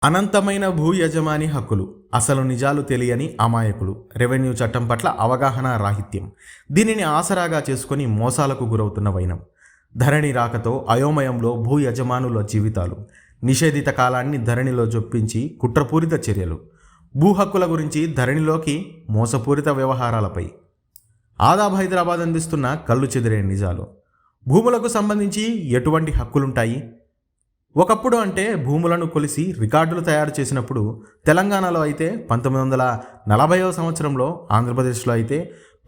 అనంతమైన భూ యజమాని హక్కులు, అసలు నిజాలు తెలియని అమాయకులు, రెవెన్యూ చట్టం పట్ల అవగాహన రాహిత్యం, దీనిని ఆసరాగా చేసుకుని మోసాలకు గురవుతున్న వైనం. ధరణి రాకతో అయోమయంలో భూ యజమానుల జీవితాలు, నిషేధిత కాలాన్ని ధరణిలో జొప్పించి కుట్రపూరిత చర్యలు, భూ హక్కుల గురించి ధరణిలోకి మోసపూరిత వ్యవహారాలపై ఆదాబ్ హైదరాబాద్ అందిస్తున్న కళ్ళు చెదిరే నిజాలు. భూములకు సంబంధించి ఎటువంటి హక్కులుంటాయి? ఒకప్పుడు అంటే భూములను కొలిసి రికార్డులు తయారు చేసినప్పుడు తెలంగాణలో అయితే 1940వ సంవత్సరంలో, ఆంధ్రప్రదేశ్లో అయితే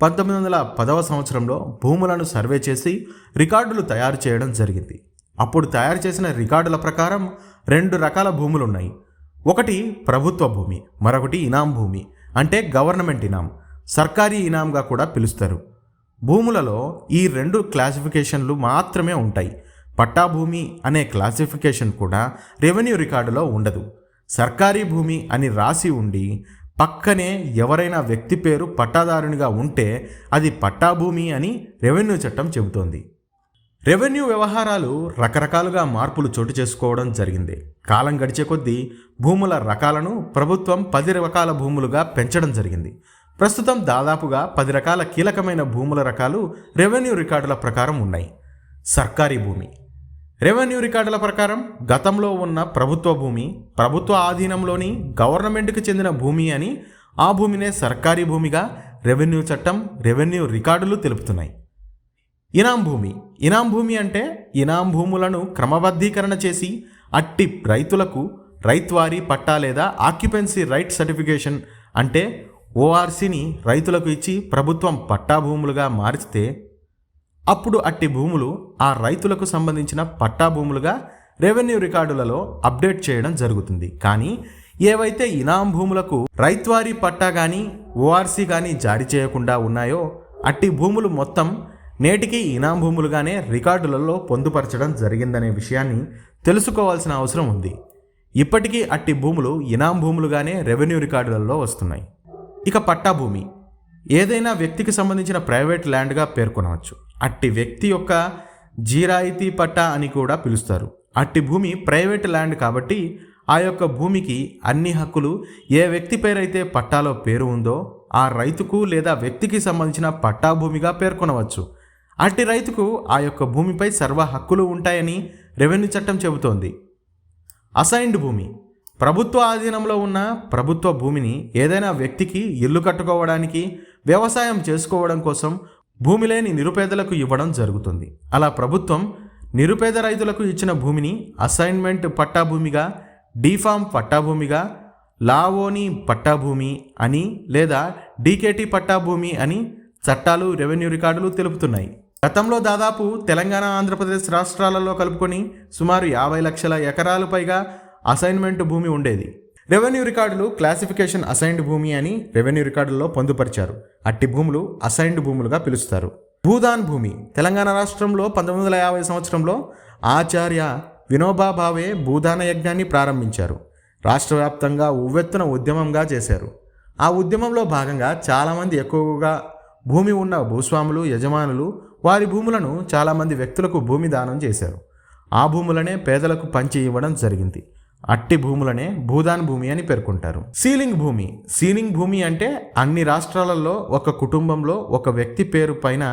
1910వ సంవత్సరంలో భూములను సర్వే చేసి రికార్డులు తయారు చేయడం జరిగింది. అప్పుడు తయారు చేసిన రికార్డుల ప్రకారం 2 రకాల భూములు ఉన్నాయి. ఒకటి ప్రభుత్వ భూమి, మరొకటి ఇనాం భూమి, అంటే గవర్నమెంట్ ఇనాం, సర్కారీ ఇనాంగా కూడా పిలుస్తారు. భూములలో ఈ 2 క్లాసిఫికేషన్లు మాత్రమే ఉంటాయి. పట్టా భూమి అనే క్లాసిఫికేషన్ కూడా రెవెన్యూ రికార్డులో ఉండదు. సర్కారీ భూమి అని రాసి ఉండి పక్కనే ఎవరైనా వ్యక్తి పేరు పట్టాదారునిగా ఉంటే అది పట్టా భూమి అని రెవెన్యూ చట్టం చెబుతోంది. రెవెన్యూ వ్యవహారాలు రకరకాలుగా మార్పులు చోటు చేసుకోవడం జరిగింది. కాలం గడిచే కొద్దీ భూముల రకాలను ప్రభుత్వం 10 రకాల భూములుగా పెంచడం జరిగింది. ప్రస్తుతం దాదాపుగా 10 రకాల కీలకమైన భూముల రకాలు రెవెన్యూ రికార్డుల ప్రకారం ఉన్నాయి. సర్కారీ భూమి రెవెన్యూ రికార్డుల ప్రకారం గతంలో ఉన్న ప్రభుత్వ భూమి, ప్రభుత్వ ఆధీనంలోని గవర్నమెంట్కి చెందిన భూమి అని ఆ భూమినే సర్కారీ భూమిగా రెవెన్యూ చట్టం, రెవెన్యూ రికార్డులు తెలుపుతున్నాయి. ఇనాం భూమి ఇనాం భూమి అంటే ఇనాం భూములను క్రమబద్ధీకరణ చేసి అట్టి రైతులకు రైత్వారీ పట్టా లేదా ఆక్యుపెన్సీ రైట్ సర్టిఫికేషన్ అంటే ఓఆర్సీని రైతులకు ఇచ్చి ప్రభుత్వం పట్టా భూములుగా మారిస్తే అప్పుడు అట్టి భూములు ఆ రైతులకు సంబంధించిన పట్టా భూములుగా రెవెన్యూ రికార్డులలో అప్డేట్ చేయడం జరుగుతుంది. కానీ ఏవైతే ఇనాం భూములకు రైత్వారీ పట్టా కానీ ఓఆర్సీ కానీ జారీ చేయకుండా ఉన్నాయో అట్టి భూములు మొత్తం నేటికి ఇనాం భూములుగానే రికార్డులలో పొందుపరచడం జరిగిందనే విషయాన్ని తెలుసుకోవాల్సిన అవసరం ఉంది. ఇప్పటికీ అట్టి భూములు ఇనాం భూములుగానే రెవెన్యూ రికార్డులలో వస్తున్నాయి. ఇక పట్టా భూమి ఏదైనా వ్యక్తికి సంబంధించిన ప్రైవేట్ ల్యాండ్గా పేర్కొనవచ్చు. అట్టి వ్యక్తి యొక్క జీరాయితీ పట్టా అని కూడా పిలుస్తారు. అట్టి భూమి ప్రైవేట్ ల్యాండ్ కాబట్టి ఆ యొక్క భూమికి అన్ని హక్కులు ఏ వ్యక్తి పేరైతే పట్టాలో పేరు ఉందో ఆ రైతుకు లేదా వ్యక్తికి సంబంధించిన పట్టా భూమిగా పేర్కొనవచ్చు. అట్టి రైతుకు ఆ యొక్క భూమిపై సర్వ హక్కులు ఉంటాయని రెవెన్యూ చట్టం చెబుతోంది. అసైన్డ్ భూమి ప్రభుత్వ ఆధీనంలో ఉన్న ప్రభుత్వ భూమిని ఏదైనా వ్యక్తికి ఇల్లు కట్టుకోవడానికి, వ్యవసాయం చేసుకోవడం కోసం భూమి లేని నిరుపేదలకు ఇవ్వడం జరుగుతుంది. అలా ప్రభుత్వం నిరుపేద రైతులకు ఇచ్చిన భూమిని అసైన్మెంట్ పట్టాభూమిగా, డీఫామ్ పట్టాభూమిగా, లావోని పట్టాభూమి అని లేదా డీకేటీ పట్టాభూమి అని చట్టాలు, రెవెన్యూ రికార్డులు తెలుపుతున్నాయి. గతంలో దాదాపు తెలంగాణ, ఆంధ్రప్రదేశ్ రాష్ట్రాలలో కలుపుకొని సుమారు 50 లక్షల ఎకరాలు పైగా అసైన్మెంట్ భూమి ఉండేది. రెవెన్యూ రికార్డులు క్లాసిఫికేషన్ అసైన్డ్ భూమి అని రెవెన్యూ రికార్డుల్లో పొందుపరిచారు. అట్టి భూములు అసైన్డ్ భూములుగా పిలుస్తారు. భూదాన్ భూమి తెలంగాణ రాష్ట్రంలో 1950 సంవత్సరంలో ఆచార్య వినోబా భావే భూదాన యజ్ఞాన్ని ప్రారంభించారు. రాష్ట్ర వ్యాప్తంగా ఉవ్వెత్తున ఉద్యమంగా చేశారు. ఆ ఉద్యమంలో భాగంగా చాలామంది ఎక్కువగా భూమి ఉన్న భూస్వాములు, యజమానులు వారి భూములను చాలామంది వ్యక్తులకు భూమి దానం చేశారు. ఆ భూములనే పేదలకు పంచి ఇవ్వడం జరిగింది. అట్టి భూములనే భూదాన్ భూమి అని పేర్కొంటారు. సీలింగ్ భూమి సీలింగ్ భూమి అంటే అన్ని రాష్ట్రాలలో ఒక కుటుంబంలో ఒక వ్యక్తి పేరు పైన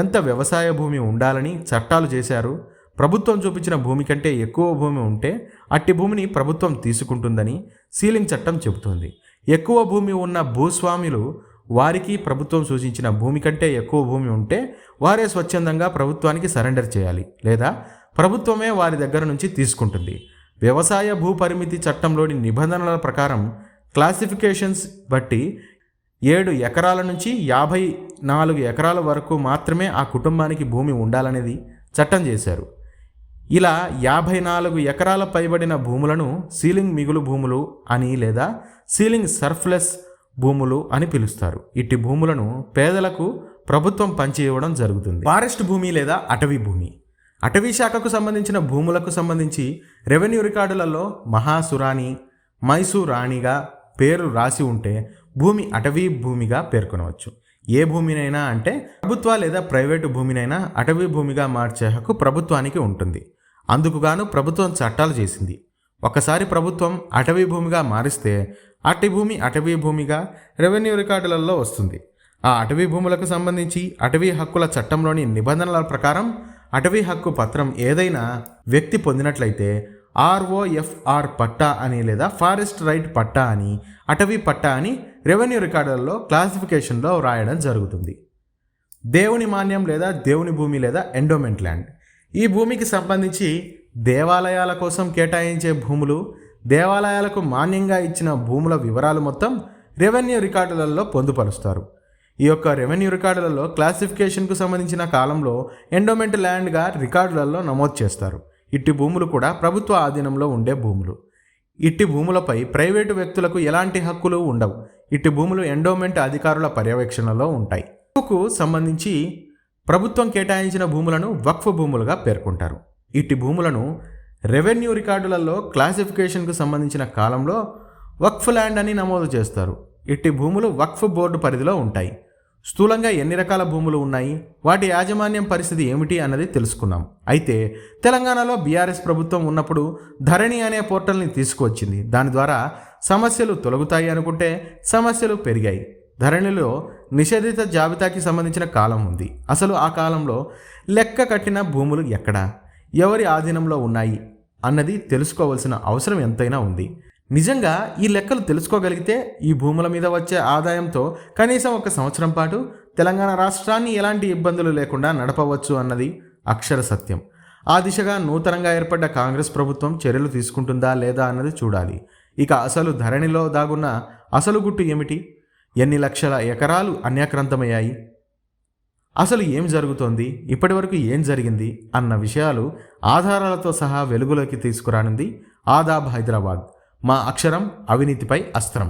ఎంత వ్యవసాయ భూమి ఉండాలని చట్టాలు చేశారు. ప్రభుత్వం చూపించిన భూమి కంటే ఎక్కువ భూమి ఉంటే అట్టి భూమిని ప్రభుత్వం తీసుకుంటుందని సీలింగ్ చట్టం చెబుతోంది. ఎక్కువ భూమి ఉన్న భూస్వాములు వారికి ప్రభుత్వం సూచించిన భూమి కంటే ఎక్కువ భూమి ఉంటే వారే స్వచ్ఛందంగా ప్రభుత్వానికి సరెండర్ చేయాలి లేదా ప్రభుత్వమే వారి దగ్గర నుంచి తీసుకుంటుంది. వ్యవసాయ భూపరిమితి చట్టంలోని నిబంధనల ప్రకారం క్లాసిఫికేషన్స్ బట్టి 7 ఎకరాల నుంచి 54 ఎకరాల వరకు మాత్రమే ఆ కుటుంబానికి భూమి ఉండాలనేది చట్టం చేశారు. ఇలా 54 ఎకరాల పైబడిన భూములను సీలింగ్ మిగులు భూములు అని లేదా సీలింగ్ సర్ప్లస్ భూములు అని పిలుస్తారు. ఇట్టి భూములను పేదలకు ప్రభుత్వం పంచి ఇవ్వడం జరుగుతుంది. ఫారెస్ట్ భూమి లేదా అటవీ భూమి అటవీ శాఖకు సంబంధించిన భూములకు సంబంధించి రెవెన్యూ రికార్డులలో మహాసురాణి, మైసూరాణిగా పేరు రాసి ఉంటే భూమి అటవీ భూమిగా పేర్కొనవచ్చు. ఏ భూమినైనా అంటే ప్రభుత్వ లేదా ప్రైవేటు భూమినైనా అటవీ భూమిగా మార్చే హక్కు ప్రభుత్వానికి ఉంటుంది. అందుకుగాను ప్రభుత్వం చట్టాలు చేసింది. ఒకసారి ప్రభుత్వం అటవీ భూమిగా మారిస్తే అటవీ భూమిగా రెవెన్యూ రికార్డులలో వస్తుంది. ఆ అటవీ భూములకు సంబంధించి అటవీ హక్కుల చట్టంలోని నిబంధనల ప్రకారం అటవీ హక్కు పత్రం ఏదైనా వ్యక్తి పొందినట్లయితే ROFR పట్టా అని లేదా ఫారెస్ట్ రైట్ పట్టా అని, అటవీ పట్టా అని రెవెన్యూ రికార్డులలో క్లాసిఫికేషన్లో వ్రాయడం జరుగుతుంది. దేవుని మాన్యం లేదా దేవుని భూమి లేదా ఎండోమెంట్ ల్యాండ్. ఈ భూమికి సంబంధించి దేవాలయాల కోసం కేటాయించే భూములు, దేవాలయాలకు మాన్యంగా ఇచ్చిన భూముల వివరాలు మొత్తం రెవెన్యూ రికార్డులలో పొందుపరుస్తారు. ఈ యొక్క రెవెన్యూ రికార్డులలో క్లాసిఫికేషన్కు సంబంధించిన కాలంలో ఎండోమెంట్ ల్యాండ్గా రికార్డులలో నమోదు చేస్తారు. ఇట్టి భూములు కూడా ప్రభుత్వ ఆధీనంలో ఉండే భూములు. ఇట్టి భూములపై ప్రైవేటు వ్యక్తులకు ఎలాంటి హక్కులు ఉండవు. ఇట్టి భూములు ఎండోమెంట్ అధికారుల పర్యవేక్షణలో ఉంటాయి. వక్ఫ్కు సంబంధించి ప్రభుత్వం కేటాయించిన భూములను వక్ఫ్ భూములుగా పేర్కొంటారు. ఇట్టి భూములను రెవెన్యూ రికార్డులలో క్లాసిఫికేషన్కు సంబంధించిన కాలంలో వక్ఫ్ ల్యాండ్ అని నమోదు చేస్తారు. ఇట్టి భూములు వక్ఫ్ బోర్డు పరిధిలో ఉంటాయి. స్థూలంగా ఎన్ని రకాల భూములు ఉన్నాయి, వాటి యాజమాన్యం పరిస్థితి ఏమిటి అన్నది తెలుసుకున్నాం. అయితే తెలంగాణలో బీఆర్ఎస్ ప్రభుత్వం ఉన్నప్పుడు ధరణి అనే పోర్టల్ని తీసుకువచ్చింది. దాని ద్వారా సమస్యలు తొలగుతాయి అనుకుంటే సమస్యలు పెరిగాయి. ధరణిలో నిషేధిత జాబితాకి సంబంధించిన కాలం ఉంది. అసలు ఆ కాలంలో లెక్క కట్టిన భూములు ఎక్కడా, ఎవరి ఆధీనంలో ఉన్నాయి అన్నది తెలుసుకోవాల్సిన అవసరం ఎంతైనా ఉంది. నిజంగా ఈ లెక్కలు తెలుసుకోగలిగితే ఈ భూముల మీద వచ్చే ఆదాయంతో కనీసం 1 సంవత్సరం పాటు తెలంగాణ రాష్ట్రాన్ని ఎలాంటి ఇబ్బందులు లేకుండా నడపవచ్చు అన్నది అక్షర సత్యం. ఆ దిశగా నూతనంగా ఏర్పడ్డ కాంగ్రెస్ ప్రభుత్వం చర్యలు తీసుకుంటుందా లేదా అన్నది చూడాలి. ఇక అసలు ధరణిలో దాగున్న అసలు గుట్టు ఏమిటి? ఎన్ని లక్షల ఎకరాలు అన్యాక్రాంతమయ్యాయి? అసలు ఏం జరుగుతోంది, ఇప్పటివరకు ఏం జరిగింది అన్న విషయాలు ఆధారాలతో సహా వెలుగులోకి తీసుకురానుంది ఆదాబ్ హైదరాబాద్. మా అక్షరం అవినీతిపై అస్త్రం.